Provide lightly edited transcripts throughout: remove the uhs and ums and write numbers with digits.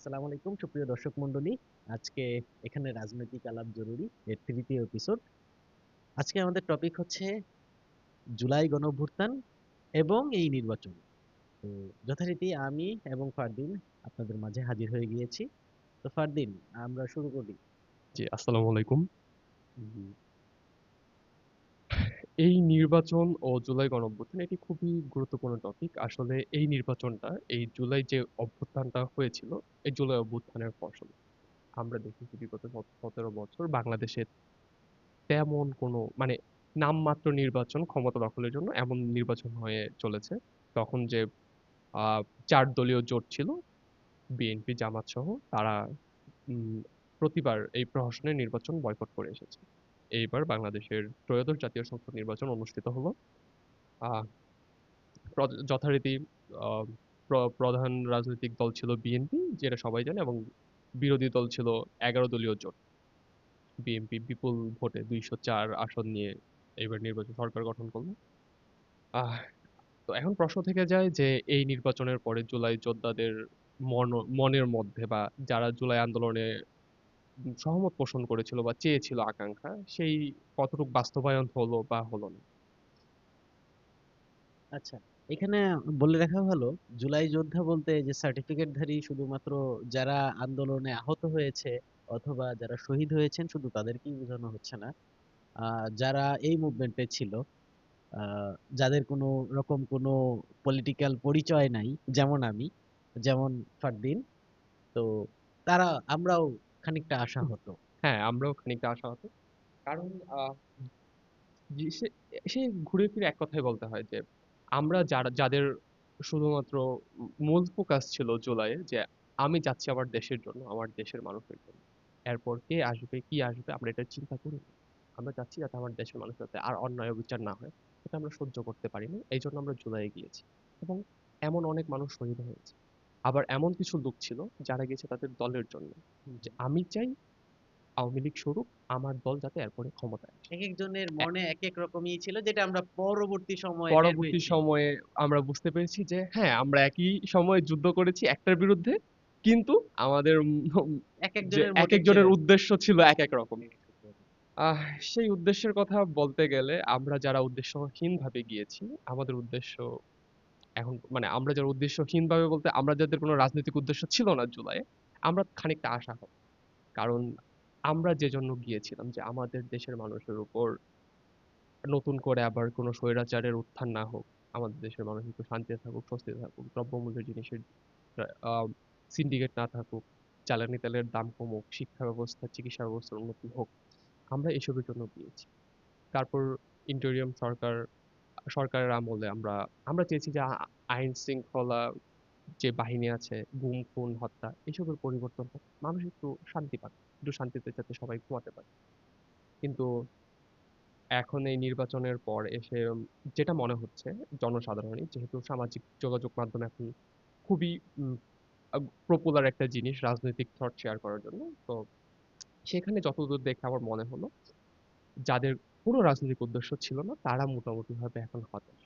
আসসালামু আলাইকুম সুপ্রিয় দর্শক মণ্ডলী। আজকে এখানে রাজনৈতিক আলাপ জরুরি এর তৃতীয় এপিসোড। আজকে আমাদের টপিক হচ্ছে জুলাই গণঅভ্যুত্থান এবং এই নির্বাচন। তো যথারীতি আমি এবং ফারদিন আপনাদের মাঝে হাজির হয়ে গিয়েছি। তো ফারদিন, আমরা শুরু করি। জি, আসসালামু আলাইকুম। জি। এই নির্বাচন ও জুলাই গণঅভ্যুত্থান এটি খুবই গুরুত্বপূর্ণ টপিক। আসলে এই নির্বাচনটা এই জুলাই যে অভ্যুত্থানটা হয়েছিল, এই জুলাই অভ্যুত্থানের ফসল। আমরা দেখেছি বিগত ১৭ বছর বাংলাদেশে তেমন কোনো মানে নামমাত্র নির্বাচন ক্ষমতা দখলের জন্য এমন নির্বাচন হয়ে চলেছে। তখন যে আ ৪ দলীয় জোট ছিল, বিএনপি, জামাত সহ তারা উম প্রতিবার এই প্রহসনের নির্বাচন বয়কট করে এসেছে। এইবার বাংলাদেশের ত্রয়োদশ জাতীয় সংসদ নির্বাচন অনুষ্ঠিত হলো। আ যথারীতি আ প্রধান রাজনৈতিক দল ছিল বিএনপি, যেটা সবাই জানে, এবং বিরোধী দল ছিল ১১ দলীয় জোট। বিএনপি বিপুল ভোটে ২০৪ আসন নিয়ে এইবার নির্বাচন সরকার গঠন করল। আহ তো এখন প্রশ্ন থেকে যায় যে এই নির্বাচনের পরে জুলাই যোদ্ধাদের মন মনের মধ্যে বা যারা জুলাই আন্দোলনে সহমত পোষণ করেছিল বা চেয়েছিল আকাঙ্ক্ষা, সেই কতটুকু বাস্তবায়ন হলো বা হলো না? আচ্ছা, এখানে বলে রাখা ভালো, জুলাই যোদ্ধা বলতে যে সার্টিফিকেটধারী শুধুমাত্র যারা আন্দোলনে আহত হয়েছে অথবা যারা শহীদ হয়েছেন শুধু তাদেরকেই বোঝানো হচ্ছে না। যারা এই মুভমেন্টে ছিল, আহ, যাদের কোনো রকম কোনো পলিটিক্যাল পরিচয় নাই, যেমন আমি, যেমন ফারদিন, তো তারা আমরাও খানিকটা আশাহত। হ্যাঁ, আমরাও খানিকটা আশাহত। কারণ জি, সে ঘুরে ফিরে এক কথাই বলতে হয় যে আমরা যাদের শুধুমাত্র মূল ফোকাস ছিল জুলাইয়ে যে আমি যাচ্ছি আমার দেশের জন্য, আমার দেশের মানুষের জন্য। এরপর কে আসবে, কি আসবে আমরা এটা চিন্তা করিনি। আমরা চাচ্ছি যাতে আমার দেশের মানুষের সাথে আর অন্যায় অবিচার না হয়। এটা আমরা সহ্য করতে পারিনি। এইজন্য আমরা জুলাইয়ে গিয়েছি। এবং এমন অনেক মানুষ শহীদ হয়েছে। আবার এমন কিছু লোক ছিল যারা গেছে তাদের দলের জন্য। যে আমি চাই আওয়ামী লীগ সরুক, আমার দল যাতে এরপরে ক্ষমতায় আসে। এক একজনের মনে এক এক রকমই ছিল, যেটা আমরা পরবর্তী সময়ে টের পরবর্তী পেয়েছি। সময়ে আমরা বুঝতে পেরেছি যে হ্যাঁ, আমরা একই সময়ে যুদ্ধ করেছি একটার বিরুদ্ধে, কিন্তু আমাদের এক যে একজনের মোটিভ ছিল একেকজনের এক উদ্দেশ্য ছিল একেক রকম। এক রকম। আহ সেই উদ্দেশ্যের কথা বলতে গেলে আমরা যারা উদ্দেশ্যহীনভাবে গিয়েছি, আমাদের উদ্দেশ্য এখন আমরা যারা উদ্দেশ্যহীনভাবে বলতে আমরা যাদের কোনো রাজনৈতিক উদ্দেশ্য ছিল না জুলাইয়ে, আমরা খানিকটা আশাহত। কারণ আমরা যে জন্য গিয়েছিলাম যে আমাদের দেশের মানুষের উপর নতুন করে আবার কোনো স্বৈরাচারের উত্থান না হোক। আমাদের দেশের মানুষ একটু শান্তিতে থাকুক, স্বস্তিতে থাকুক। দ্রব্যমূল্যের জিনিসের আ সিন্ডিকেট না থাকুক। জ্বালানি তেলের দাম কমুক। শিক্ষা ব্যবস্থা, চিকিৎসা ব্যবস্থার উন্নতি হোক। আমরা এসবের জন্য গিয়েছি। তারপর ইন্টেরিয়ম সরকারের আমলে আমরা আমরা চেয়েছি যে আইন শৃঙ্খলা যে বাহিনী আছে, গুম, খুন, হত্যা এসবের পরিবর্তন হোক। মানুষ একটু শান্তি পাক। একটু শান্তিতে যাতে সবাই ঘুমাতে পারে। কিন্তু এখন এই নির্বাচনের পর এসে যেটা মনে হচ্ছে জনসাধারণের, যেহেতু সামাজিক যোগাযোগ মাধ্যম এখন খুবই উম পপুলার একটা জিনিস রাজনৈতিক থট শেয়ার করার জন্য। তো সেখানে যতদূর দেখে আমার মনে হলো যাদের কোনো রাজনৈতিক উদ্দেশ্য ছিল না তারা মোটামুটিভাবে এখন হতাশ।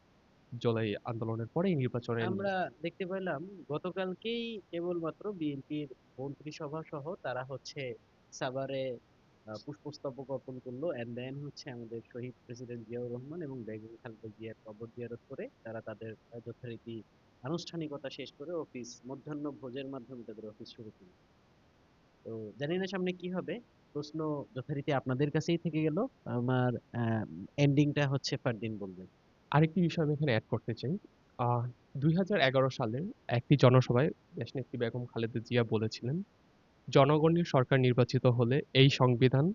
জুলাই আন্দোলনের পরে এই নির্বাচনে নিয়ে। আমরা দেখতে পেলাম গতকালকেই কেবলমাত্র বিএনপির মন্ত্রিসভা সহ তারা হচ্ছে সাভারে পুষ্পস্তবক অর্পণ করলো, এন্ড দেন হচ্ছে আমাদের শহীদ প্রেসিডেন্ট জিয়াউর রহমান এবং বেগম খালেদা জিয়ার কবর জিয়ারত করে তারা তাদের যথারীতি আনুষ্ঠানিকতা শেষ করে অফিস মধ্যাহ্ন ভোজের মাধ্যমে তাদের অফিস শুরু করলো। তো জানি না সামনে কি হবে। প্রশ্ন যথারীতি আপনাদের কাছেই থেকে গেল। আমার এন্ডিংটা হচ্ছে ফারদিন বলবেন। আরেকটি বিষয় আমি এখানে এড করতে চাই। আহ ২০১১ সালে একটি জনসভায় দেশনেত্রী বেগম খালেদা জিয়া বলেছিলেন, জনগণের সরকার নির্বাচিত হলে এই সংবিধান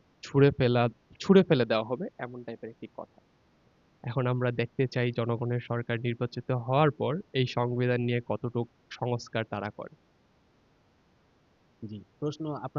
ছুঁড়ে ফেলে দেওয়া হবে, এমন টাইপের একটি কথা। এখন আমরা দেখতে চাই জনগণের সরকার নির্বাচিত হওয়ার পর এই সংবিধান নিয়ে কতটুক সংস্কার তারা করে। জি, প্রশ্ন